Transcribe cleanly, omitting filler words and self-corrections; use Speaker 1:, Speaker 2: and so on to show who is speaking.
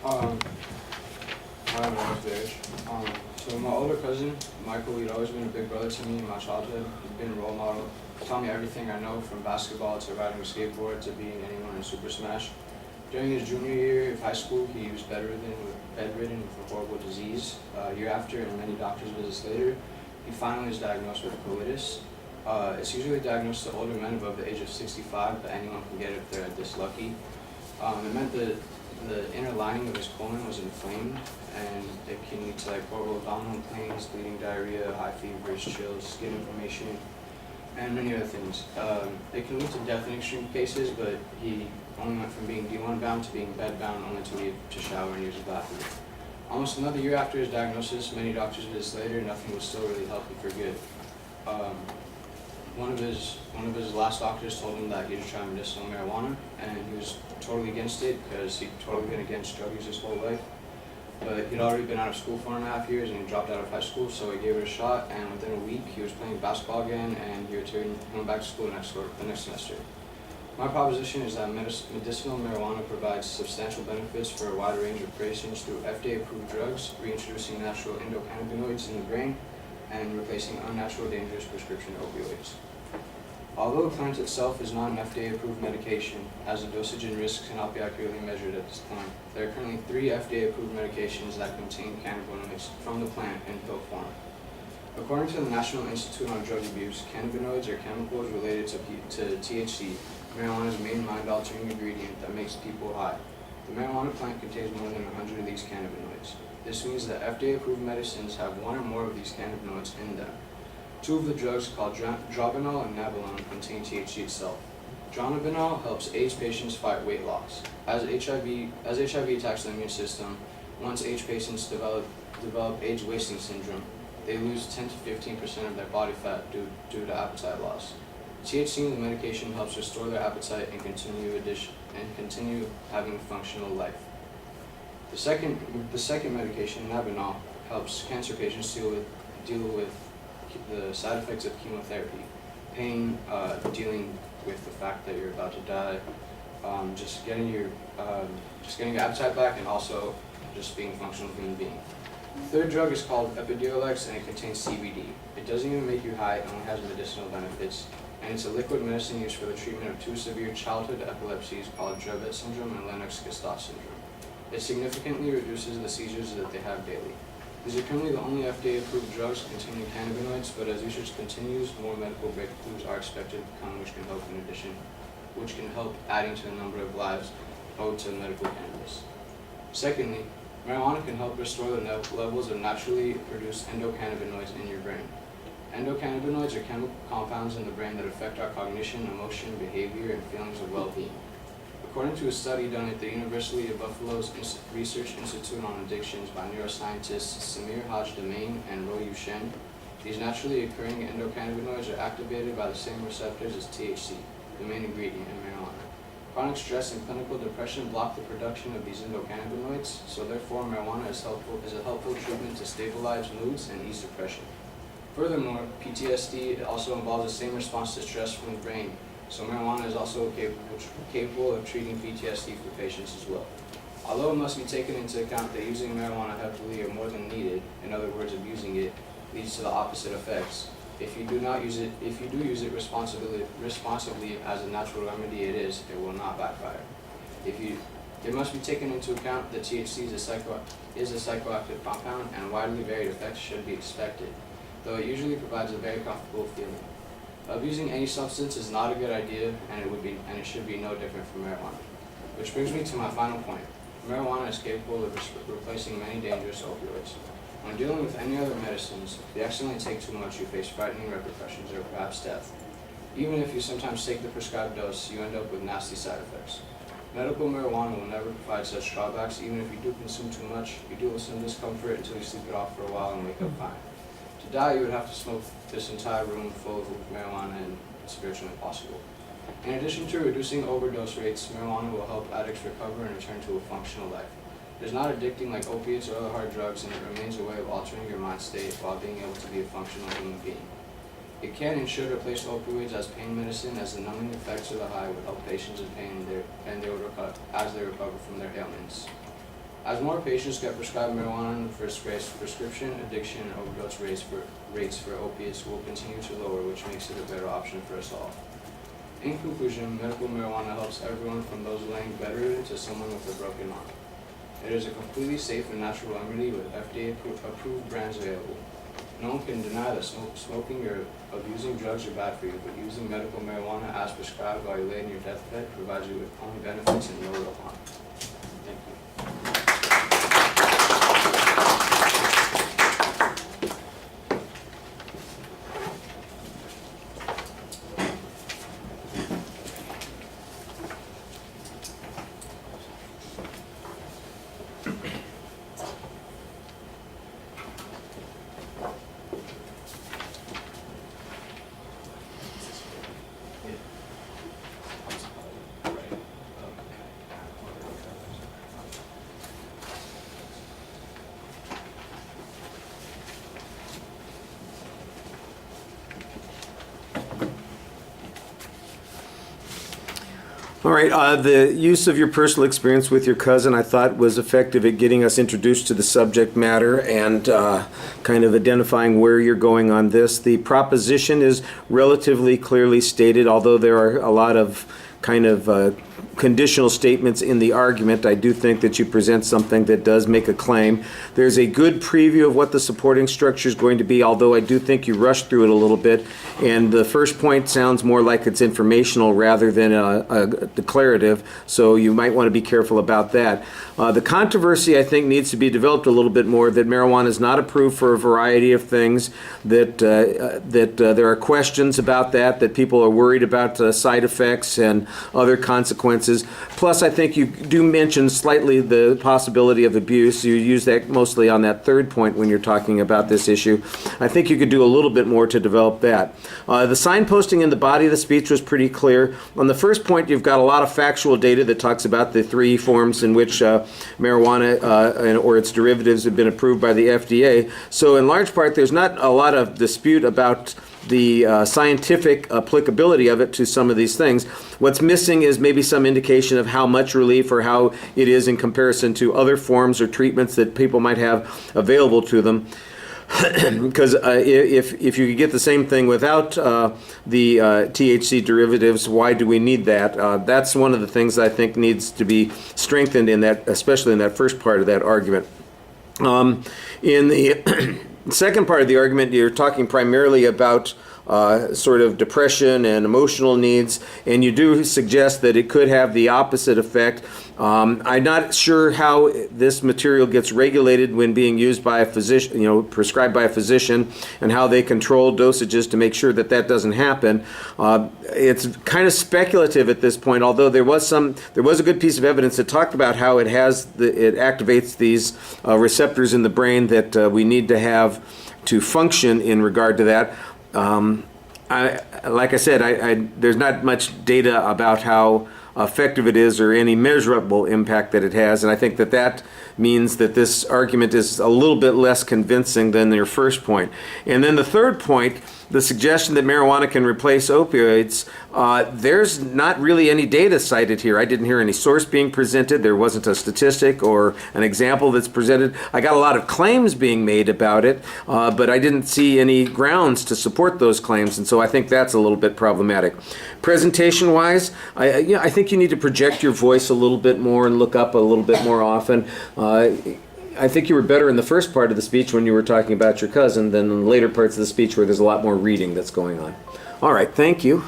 Speaker 1: Um, Hi, my name is Berj. So my older cousin, Michael, he'd always been a big brother to me in my childhood. He'd been a role model. He taught me everything I know, from basketball to riding a skateboard to being anyone in Super Smash. During his junior year of high school, he was bedridden with a horrible disease. A year after, and many doctor's visits later, he finally was diagnosed with colitis. It's usually diagnosed to older men above the age of 65, but anyone can get it if they're this lucky. It meant that the inner lining of his colon was inflamed, and it can lead to like horrible abdominal pains, bleeding, diarrhea, high fevers, chills, skin inflammation, and many other things. It can lead to death in extreme cases, but he only went from being D1 bound to being bed bound, only to leave to shower and use a bathroom. Almost another year after his diagnosis, many doctors visits later, nothing was still really helping for good. One of his last doctors told him that he should try medicinal marijuana, and he was totally against it because he'd totally been against drug use his whole life. But he'd already been out of school for 4.5 years, and he dropped out of high school, so he gave it a shot, and within a week he was playing basketball again, and he went back to school the next semester. My proposition is that medicinal marijuana provides substantial benefits for a wide range of patients through FDA-approved drugs, reintroducing natural endocannabinoids in the brain, and replacing unnatural, dangerous prescription opioids. Although the plant itself is not an FDA-approved medication, as the dosage and risks cannot be accurately measured at this point, there are currently 3 FDA-approved medications that contain cannabinoids from the plant in pill form. According to the National Institute on Drug Abuse, cannabinoids are chemicals related to THC, marijuana's main mind-altering ingredient that makes people high. The marijuana plant contains more than 100 of these cannabinoids. This means that FDA-approved medicines have 1 or more of these cannabinoids in them. 2 of the drugs, called dronabinol and nabilone, contain THC itself. Dronabinol helps AIDS patients fight weight loss. As HIV attacks the immune system, once AIDS patients develop AIDS wasting syndrome, they lose 10 to 15% of their body fat due to appetite loss. THC in the medication helps restore their appetite and continue having a functional life. The second medication, nabilone, helps cancer patients deal with the side effects of chemotherapy, pain, dealing with the fact that you're about to die, just getting your appetite back, and also just being a functional human being. The third drug is called Epidiolex, and it contains CBD. It doesn't even make you high, it only has medicinal benefits, and it's a liquid medicine used for the treatment of 2 severe childhood epilepsies called Dravet syndrome and Lennox-Gastaut syndrome. It significantly reduces the seizures that they have daily. These are currently the only FDA-approved drugs containing cannabinoids, but as research continues, more medical breakthroughs are expected to come, which can help adding to the number of lives owed to medical cannabis. Secondly, marijuana can help restore the levels of naturally produced endocannabinoids in your brain. Endocannabinoids are chemical compounds in the brain that affect our cognition, emotion, behavior, and feelings of well-being. According to a study done at the University of Buffalo's Research Institute on Addictions by neuroscientists Samir Haj-Demain and Royu Shen, these naturally occurring endocannabinoids are activated by the same receptors as THC, the main ingredient in marijuana. Chronic stress and clinical depression block the production of these endocannabinoids, so therefore marijuana is a helpful treatment to stabilize moods and ease depression. Furthermore, PTSD also involves the same response to stress from the brain, so marijuana is also capable of treating PTSD for patients as well. Although it must be taken into account that using marijuana heavily or more than needed, in other words, abusing it, leads to the opposite effects. If you do use it responsibly as a natural remedy it will not backfire. It must be taken into account that THC is a psychoactive compound, and widely varied effects should be expected, though it usually provides a very comfortable feeling. Abusing any substance is not a good idea, and it should be no different from marijuana. Which brings me to my final point. Marijuana is capable of replacing many dangerous opioids. When dealing with any other medicines, if you accidentally take too much, you face frightening repercussions or perhaps death. Even if you sometimes take the prescribed dose, you end up with nasty side effects. Medical marijuana will never provide such drawbacks. Even if you do consume too much, you deal with some discomfort until you sleep it off for a while and wake up fine. To die, you would have to smoke this entire room full of marijuana, and it's virtually impossible. In addition to reducing overdose rates, marijuana will help addicts recover and return to a functional life. It is not addicting like opiates or other hard drugs, and it remains a way of altering your mind state while being able to be a functional human being. It can and should replace opioids as pain medicine, as the numbing effects of the high would help patients in pain as they recover from their ailments. As more patients get prescribed marijuana in the first place, prescription, addiction, and overdose rates for opiates will continue to lower, which makes it a better option for us all. In conclusion, medical marijuana helps everyone from those laying bedridden to someone with a broken arm. It is a completely safe and natural remedy with FDA-approved brands available. No one can deny that smoking or abusing drugs are bad for you, but using medical marijuana as prescribed while you lay in your deathbed provides you with only benefits and no real harm. Thank you.
Speaker 2: All right, the use of your personal experience with your cousin I thought was effective at getting us introduced to the subject matter and kind of identifying where you're going on this. The proposition is relatively clearly stated, although there are a lot of kind of conditional statements in the argument. I do think that you present something that does make a claim. There's a good preview of what the supporting structure is going to be, although I do think you rushed through it a little bit. And the first point sounds more like it's informational rather than a declarative, so you might want to be careful about that. The controversy, I think, needs to be developed a little bit more, that marijuana is not approved for a variety of things, that there are questions about that people are worried about side effects and other consequences. Plus, I think you do mention slightly the possibility of abuse. You use that mostly on that third point when you're talking about this issue. I think you could do a little bit more to develop that. The signposting in the body of the speech was pretty clear. On the first point, you've got a lot of factual data that talks about the three forms in which marijuana or its derivatives have been approved by the FDA. So in large part, there's not a lot of dispute about the scientific applicability of it to some of these things. What's missing is maybe some indication of how much relief or how it is in comparison to other forms or treatments that people might have available to them. Because if you could get the same thing without the THC derivatives, why do we need that? That's one of the things I think needs to be strengthened in that, especially in that first part of that argument. In the second part of the argument, you're talking primarily about sort of depression and emotional needs, and you do suggest that it could have the opposite effect. I'm not sure how this material gets regulated when being used by a physician, prescribed by a physician, and how they control dosages to make sure that that doesn't happen. It's kind of speculative at this point, although there was a good piece of evidence that talked about how it activates these receptors in the brain that we need to have to function in regard to that. Like I said, there's not much data about how effective it is or any measurable impact that it has, and I think that means that this argument is a little bit less convincing than your first point. And then the third point, the suggestion that marijuana can replace opioids, there's not really any data cited here. I didn't hear any source being presented. There wasn't a statistic or an example that's presented. I got a lot of claims being made about it, but I didn't see any grounds to support those claims, and so I think that's a little bit problematic. Presentation-wise, I think you need to project your voice a little bit more and look up a little bit more often. I think you were better in the first part of the speech when you were talking about your cousin than in the later parts of the speech where there's a lot more reading that's going on. All right, thank you.